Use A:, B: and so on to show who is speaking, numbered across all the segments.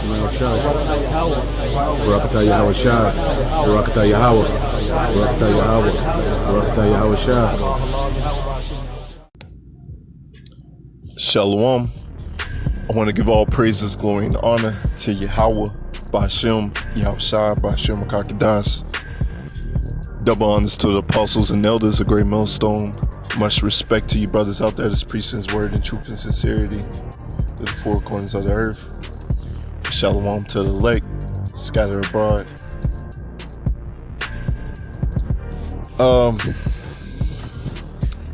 A: Shemel Shah. Barakatah Yahweh Shah. Barakatah Yahweh. Barakatah Yahweh. Barakatah Yahweh Shah.
B: Shalom. I want to give all praises, glory, and honor to Yahweh, Ba'ashem, Yahweh Shah, Ba'ashem Makakadas. Double honors to the apostles and elders, a great millstone. Much respect to you brothers out there that's preaching his word in truth and sincerity to the four corners of the earth. Shalom to the elect, scattered abroad.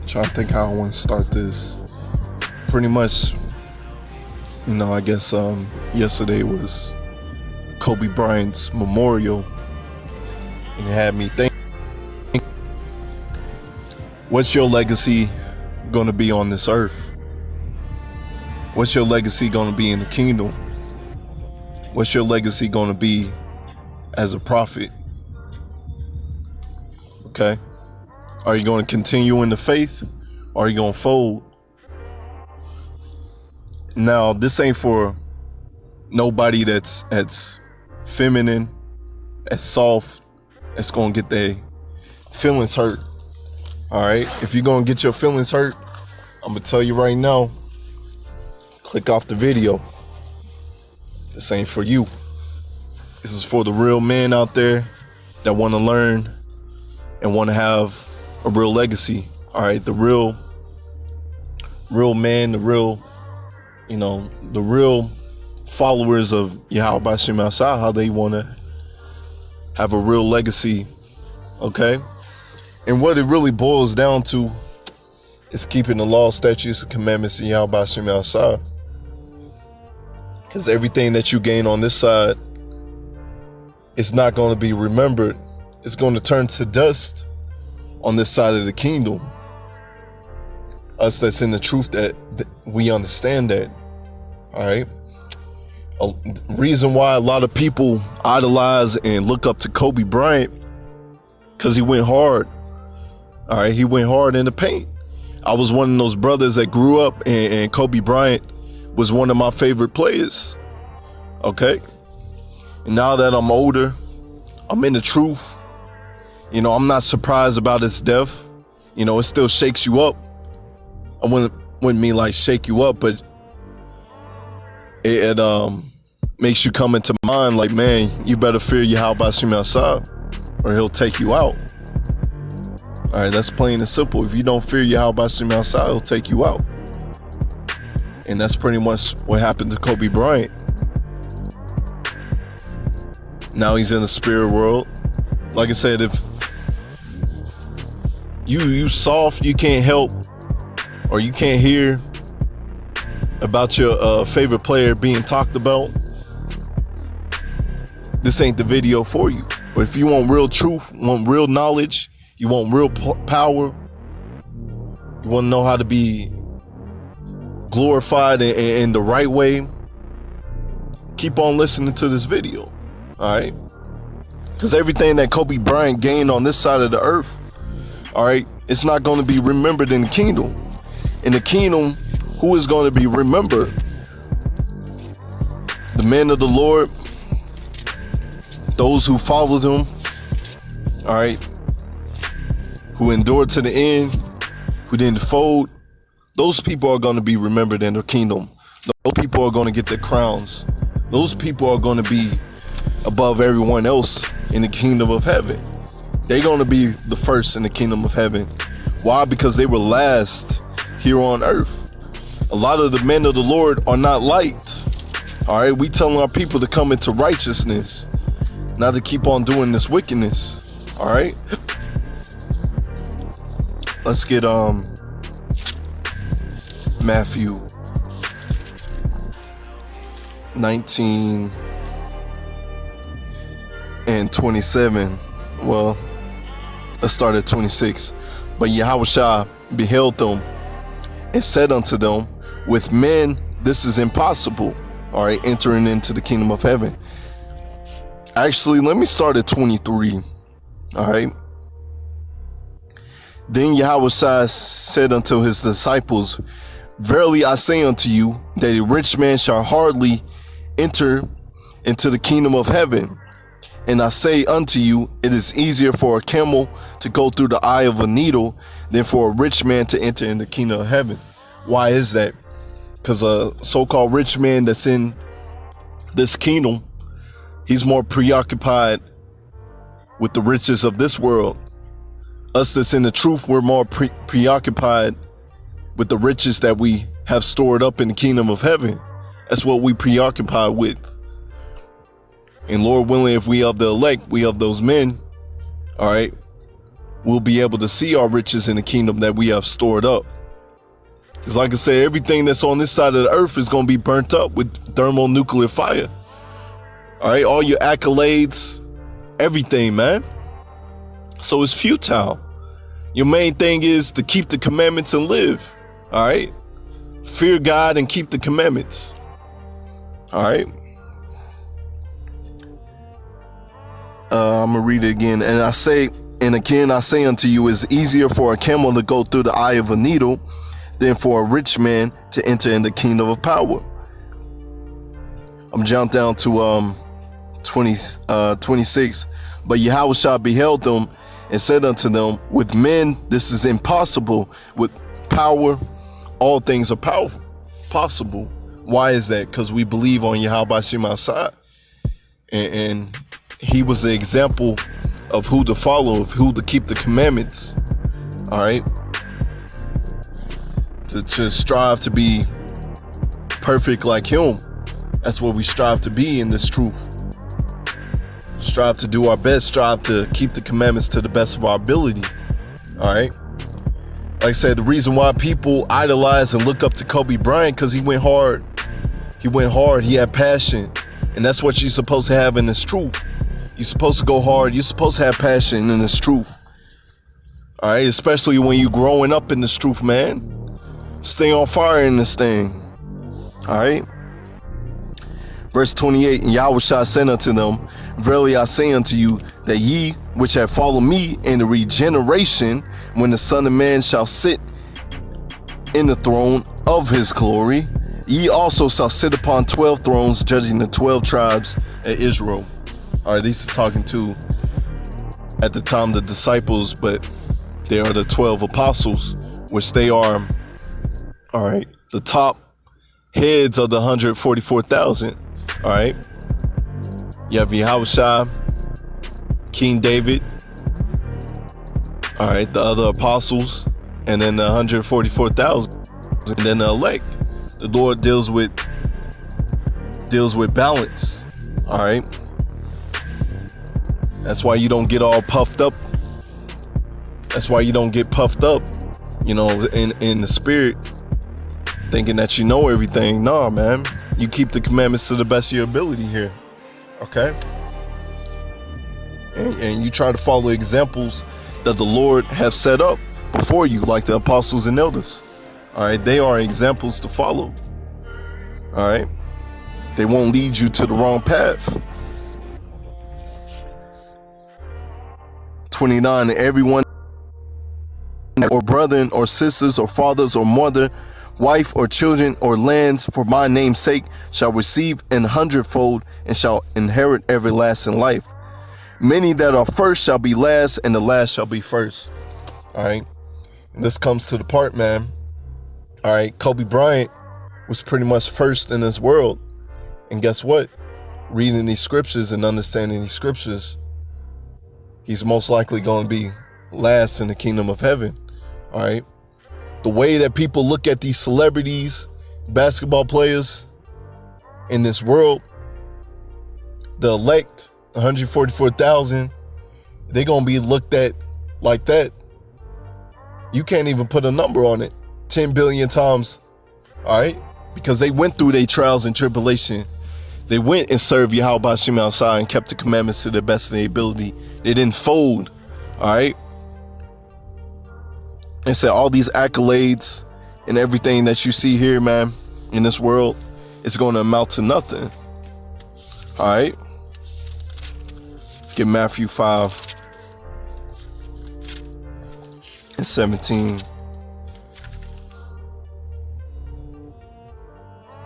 B: Trying to think how I want to start this. Pretty much, I guess yesterday was Kobe Bryant's memorial, and it had me think, what's your legacy going to be on this earth? What's your legacy going to be in the kingdom? What's your legacy going to be as a prophet? Okay? Are you going to continue in the faith, or are you going to fold? Now, this ain't for nobody that's feminine, that's soft, that's going to get their feelings hurt. All right? If you're going to get your feelings hurt, I'm going to tell you right now, click off the video. This ain't for you. This is for the real men out there that want to learn and want to have a real legacy. All right? The real man, the real followers of Yahweh Ba'ashem outside, how they want to have a real legacy. Okay? And what it really boils down to is keeping the law, statutes, and commandments of Yahweh Ba'ashem outside. Because everything that you gain on this side is not going to be remembered. It's going to turn to dust on this side of the kingdom. Us that's in the truth, that we understand that. All right. A reason why a lot of people idolize and look up to Kobe Bryant, because he went hard. All right. He went hard in the paint. I was one of those brothers that grew up, and Kobe Bryant was one of my favorite players. Okay. And now that I'm older, I'm in the truth. I'm not surprised about his death. It still shakes you up. I wouldn't mean like shake you up, but it makes you come into mind like, man, you better fear Yahweh Ba'ashem outside, or he'll take you out. All right, that's plain and simple. If you don't fear Yahweh Ba'ashem outside, he'll take you out. And that's pretty much what happened to Kobe Bryant. Now he's in the spirit world. Like I said, if you soft, you can't help, or you can't hear about your favorite player being talked about, this ain't the video for you. But if you want real truth, want real knowledge, you want real power, you want to know how to be glorified in the right way, keep on listening to this video. All right? Because everything that Kobe Bryant gained on this side of the earth, all right, it's not going to be remembered in the kingdom. In the kingdom, who is going to be remembered? The men of the Lord, those who followed him, all right, who endured to the end, who didn't fold. Those people are going to be remembered in the kingdom. Those people are going to get their crowns. Those people are going to be above everyone else in the kingdom of heaven. They're going to be the first in the kingdom of heaven. Why? Because they were last here on earth. A lot of the men of the Lord are not liked. All right, we telling our people to come into righteousness, not to keep on doing this wickedness. All right, let's get Matthew 19 and 27. Well, let's start at 26. But Yahushua beheld them and said unto them, with men this is impossible, all right, entering into the kingdom of heaven. Actually, let me start at 23. All right. Then Yahushua said unto his disciples, verily I say unto you, that a rich man shall hardly enter into the kingdom of heaven. And I say unto you, it is easier for a camel to go through the eye of a needle than for a rich man to enter in the kingdom of heaven. Why is that? Because a so-called rich man that's in this kingdom, he's more preoccupied with the riches of this world. Us that's in the truth, we're more preoccupied with the riches that we have stored up in the kingdom of heaven. That's what we preoccupy with. And Lord willing, if we of the elect, we of those men, all right, we'll be able to see our riches in the kingdom that we have stored up. Because like I said, everything that's on this side of the earth is going to be burnt up with thermonuclear fire. All right, all your accolades, everything, man. So it's futile. Your main thing is to keep the commandments and live. All right, fear God and keep the commandments. All right. I'm gonna read it again. And again I say unto you, it's easier for a camel to go through the eye of a needle than for a rich man to enter in the kingdom of power. I'm jumping down to 26. But Yahushua beheld them and said unto them, with men this is impossible, with power all things are possible. Why is that? Because we believe on Yahweh Shem outside, and he was the example of who to follow, of who to keep the commandments. All right, to strive to be perfect like him. That's what we strive to be in this truth. Strive to do our best, strive to keep the commandments to the best of our ability. All right. Like I said, the reason why people idolize and look up to Kobe Bryant, because he went hard. He went hard. He had passion. And that's what you're supposed to have in this truth. You're supposed to go hard. You're supposed to have passion in this truth. All right. Especially when you're growing up in this truth, man. Stay on fire in this thing. All right. Verse 28, and Yahushua said unto them, verily I say unto you, that ye which have followed me in the regeneration, when the Son of Man shall sit in the throne of his glory, ye also shall sit upon 12 thrones, judging the 12 tribes of Israel. All right, these are talking to, at the time, the disciples, but they are the 12 apostles, which they are, all right, the top heads of the 144,000. All right, you have Yahushua, King David, all right, the other apostles, and then the 144,000, and then the elect. The Lord deals with balance. All right, that's why you don't get all puffed up. That's why you don't get puffed up, you know, in the spirit, thinking that you know everything. Nah, man. You keep the commandments to the best of your ability here. Okay? And you try to follow examples that the Lord has set up before you, like the apostles and elders. All right? They are examples to follow. All right? They won't lead you to the wrong path. 29, everyone or brethren or sisters or fathers or mother, wife or children or lands for my name's sake shall receive 100-fold and shall inherit everlasting life. Many that are first shall be last, and the last shall be first. All right. And this comes to the part, man. All right. Kobe Bryant was pretty much first in this world. And guess what? Reading these scriptures and understanding these scriptures, he's most likely going to be last in the kingdom of heaven. All right. The way that people look at these celebrities, basketball players in this world, the elect, 144,000, they're going to be looked at like that. You can't even put a number on it. 10 billion times. All right. Because they went through their trials and tribulation. They went and served Yahweh Shem outside and kept the commandments to the best of their ability. They didn't fold. All right. And said all these accolades and everything that you see here, man, in this world, it's going to amount to nothing. All right. Let's get Matthew 5 and 17.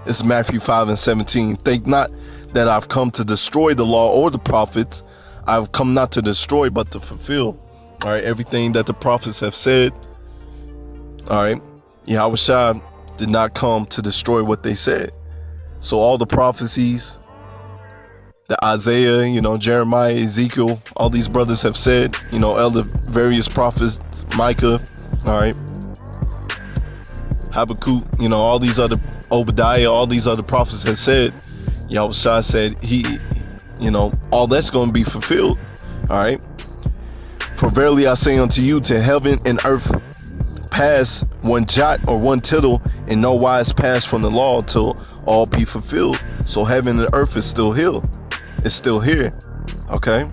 B: It's Matthew 5:17. Think not that I've come to destroy the law or the prophets. I've come not to destroy, but to fulfill. All right, everything that the prophets have said. All right, Yahweh did not come to destroy what they said. So all the prophecies that Isaiah, Jeremiah, Ezekiel, all these brothers have said, other various prophets, Micah, all right, Habakkuk, all these other, Obadiah, all these other prophets have said, Yahweh said all that's going to be fulfilled. All right. For verily I say unto you, till heaven and earth pass, one jot or one tittle in no wise pass from the law till all be fulfilled. So heaven and earth is still here. It's still here. Okay.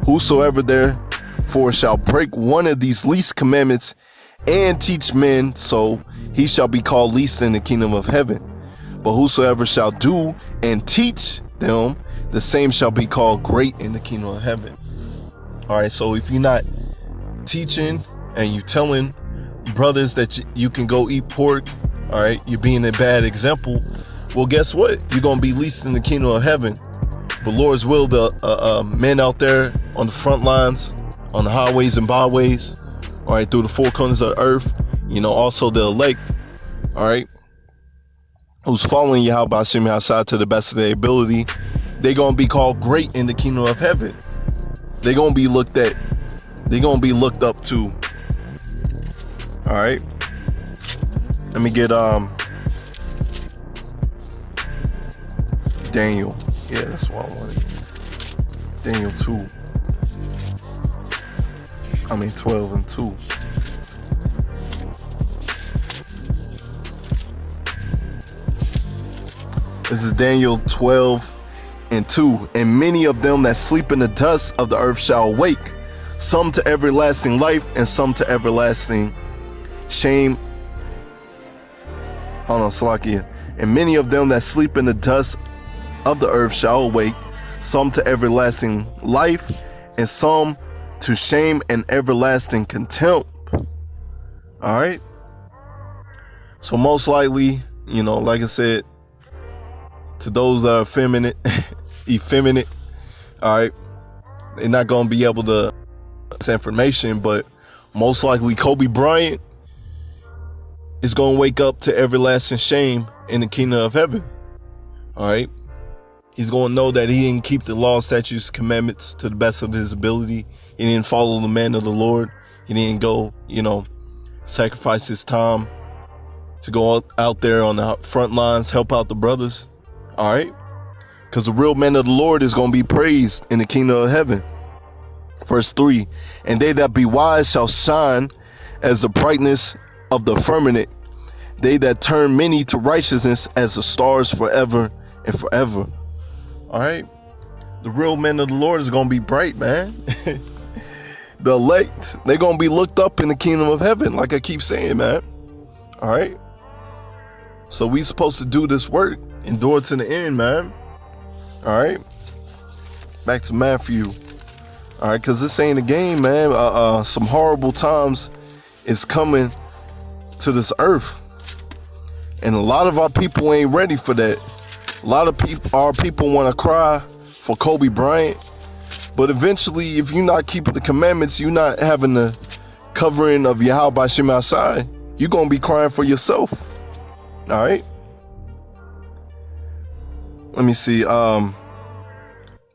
B: Whosoever therefore shall break one of these least commandments and teach men, so he shall be called least in the kingdom of heaven. But whosoever shall do and teach them, the same shall be called great in the kingdom of heaven. All right, so if you're not teaching and you telling brothers that you can go eat pork, all right, you're being a bad example. Well, guess what? You're going to be least in the kingdom of heaven. But Lord's will, the men out there on the front lines, on the highways and byways, all right, through the four corners of the earth, also the elect, all right, who's following Yahweh Hashem outside to the best of their ability, they're going to be called great in the kingdom of heaven. They're going to be looked at. They're going to be looked up to. All right. Let me get Daniel. Yeah, that's what I wanted. Daniel 12:2. This is Daniel 12:2. And many of them that sleep in the dust of the earth shall awake, some to everlasting life and some to everlasting shame. Hold on, Salakia. And many of them that sleep in the dust of the earth shall awake, some to everlasting life and some to shame and everlasting contempt. All right. So most likely, like I said, to those that are effeminate, all right, they're not going to be able to this information, but most likely Kobe Bryant is going to wake up to everlasting shame in the kingdom of heaven. All right. He's going to know that he didn't keep the law, statutes, commandments to the best of his ability. He didn't follow the man of the Lord. He didn't go, sacrifice his time to go out there on the front lines, help out the brothers. All right. Because the real man of the Lord is going to be praised in the kingdom of heaven. Verse 3. And they that be wise shall shine as the brightness of the firmament. They that turn many to righteousness as the stars forever and forever. All right. The real men of the Lord is going to be bright, man. The elect, they're going to be looked up in the kingdom of heaven, like I keep saying, man. All right. So we supposed to do this work, endure to the end, man. All right. Back to Matthew. All right, because this ain't a game, man. Some horrible times is coming to this earth. And a lot of our people ain't ready for that. A lot of our people want to cry for Kobe Bryant. But eventually, if you're not keeping the commandments, you're not having the covering of Yahweh Hashem outside, you're going to be crying for yourself. All right. Let me see.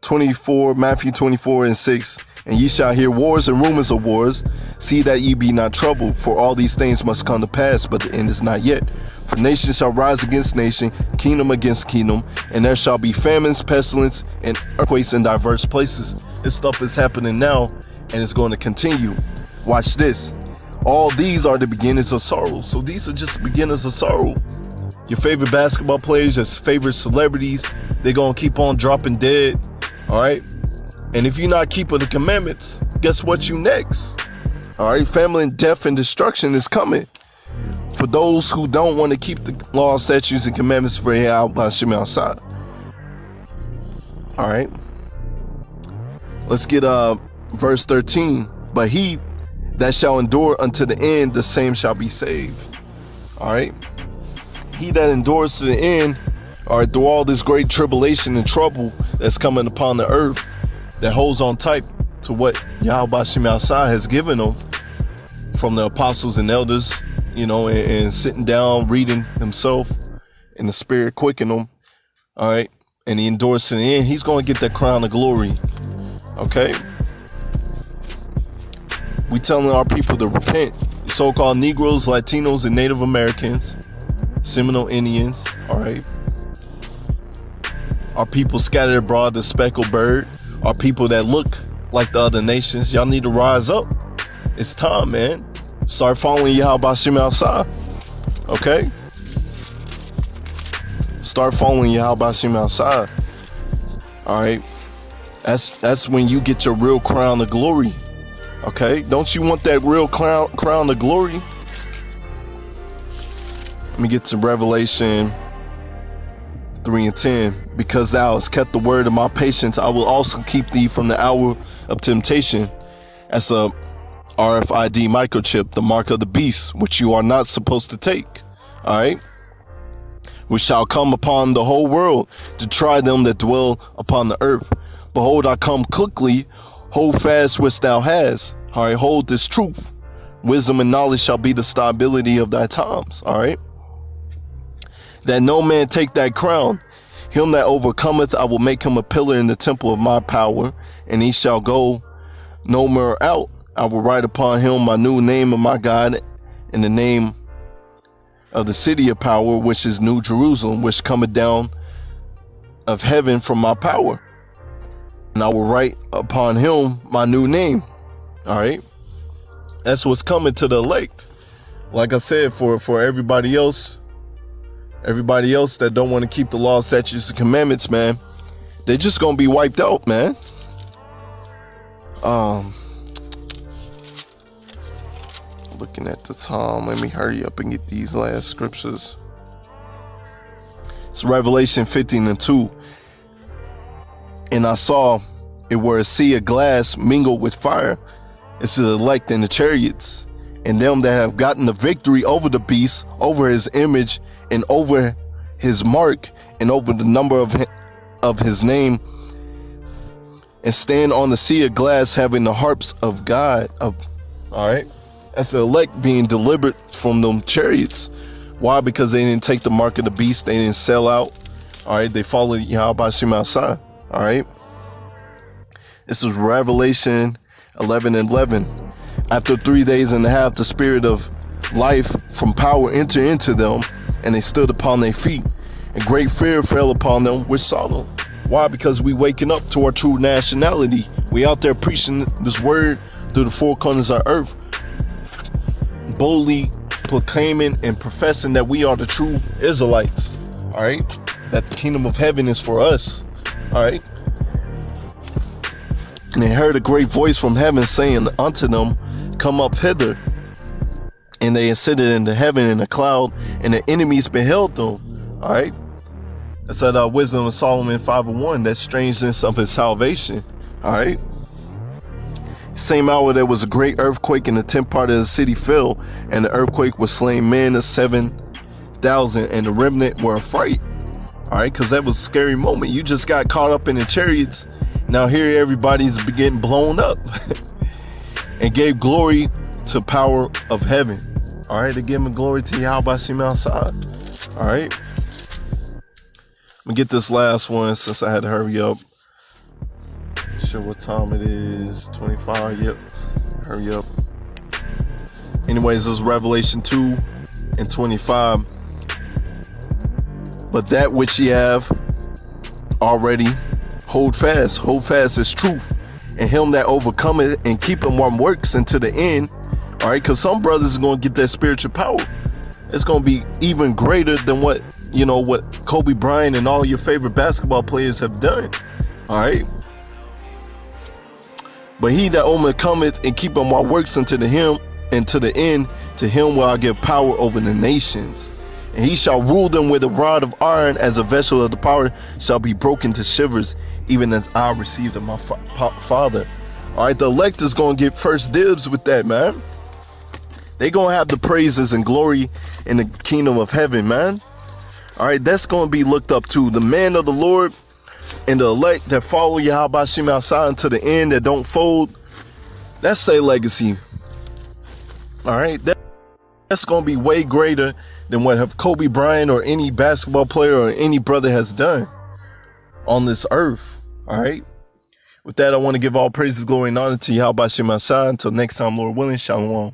B: 24, Matthew 24:6. And ye shall hear wars and rumors of wars. See that ye be not troubled, for all these things must come to pass, but the end is not yet. For nation shall rise against nation, kingdom against kingdom, and there shall be famines, pestilence, and earthquakes in diverse places. This stuff is happening now, and it's going to continue. Watch this. All these are the beginnings of sorrow. So these are just the beginnings of sorrow. Your favorite basketball players, your favorite celebrities, they're going to keep on dropping dead. All right. And if you're not keeping the commandments, guess what you next? All right. Famine, death, and destruction is coming for those who don't want to keep the law, statutes, and commandments for Yahweh Hashem outside. All right. Let's get verse 13. But he that shall endure unto the end, the same shall be saved. All right. he that endures to the end, all right, through all this great tribulation and trouble that's coming upon the earth, that holds on tight to what Yahweh Shem Yahshua has given them from the apostles and elders, and sitting down, reading himself, and the Spirit quicken them, all right, and he endures to the end, he's going to get that crown of glory, okay? We telling our people to repent, so-called Negroes, Latinos, and Native Americans, Seminole Indians, all right? Our people scattered abroad, the speckled bird, our people that look like the other nations, y'all need to rise up. It's time, man. Start following Yahweh Shem Yahshua, okay? Start following Yahweh Shem Yahshua, all right? That's when you get your real crown of glory, okay? Don't you want that real crown of glory? Let me get to Revelation 3:10. Because thou hast kept the word of my patience, I will also keep thee from the hour of temptation. That's a RFID microchip, the mark of the beast, which you are not supposed to take, all right? Which shall come upon the whole world to try them that dwell upon the earth. Behold, I come quickly. Hold fast which thou hast. All right, hold this truth. Wisdom and knowledge shall be the stability of thy times. All right. That no man take that crown. Him that overcometh, I will make him a pillar in the temple of my power, and he shall go no more out. I will write upon him my new name of my God, and the name of the city of power, which is New Jerusalem, which cometh down of heaven from my power. And I will write upon him my new name. All right. That's what's coming to the elect. Like I said, for everybody else that don't want to keep the law, statutes, and commandments, man, they're just gonna be wiped out, man. Looking at the time, let me hurry up and get these last scriptures. It's Revelation 15:2. And I saw it were a sea of glass mingled with fire. It's the elect in the chariots, and them that have gotten the victory over the beast, over his image, and over his mark, and over the number of his name, and stand on the sea of glass, having the harps of God. All right, that's the elect being delivered from them chariots. Why? Because they didn't take the mark of the beast. They didn't sell out. All right, they followed Yahweh Shem Yahshua. All right, this is Revelation 11:11. After 3 days and a half, the spirit of life from power entered into them, and they stood upon their feet, and great fear fell upon them which saw them. Why? Because we waking up to our true nationality. We out there preaching this word through the four corners of earth, boldly proclaiming and professing that we are the true Israelites. All right, that the kingdom of heaven is for us. All right. And they heard a great voice from heaven saying unto them, come up hither. And they ascended into heaven in a cloud, and the enemies beheld them. All right. That's that wisdom of Solomon 5:1, that strangeness of his salvation. All right. Same hour there was a great earthquake, and the 10th part of the city fell, and the earthquake was slain men of 7,000, and the remnant were afraid. All right, because that was a scary moment. You just got caught up in the chariots. Now here everybody's getting blown up and gave glory to power of heaven. All right, they give glory to Yahweh Shem Yahshua. All right. Let me get this last one since I had to hurry up. Not sure what time it is. 25. Yep. Hurry up. Anyways, this is Revelation 2:25. But that which ye have already, hold fast his truth, and him that overcometh and keepeth one works unto the end. All right, because some brothers are going to get that spiritual power. It's going to be even greater than what Kobe Bryant and all your favorite basketball players have done. All right. But he that overcometh and keepeth my works unto him and to the end, to him will I give power over the nations. And he shall rule them with a rod of iron, as a vessel of the power shall be broken to shivers, even as I received of my Father. All right, the elect is going to get first dibs with that, man. They going to have the praises and glory in the kingdom of heaven, man. All right, that's going to be looked up to. The man of the Lord and the elect that follow Yahweh Shem outside unto the end, that don't fold, that's a legacy. All right, that's going to be way greater than what have Kobe Bryant or any basketball player or any brother has done on this earth. All right. With that, I want to give all praises, glory, and honor to Yahweh Shem outside. Until next time, Lord willing, shalom.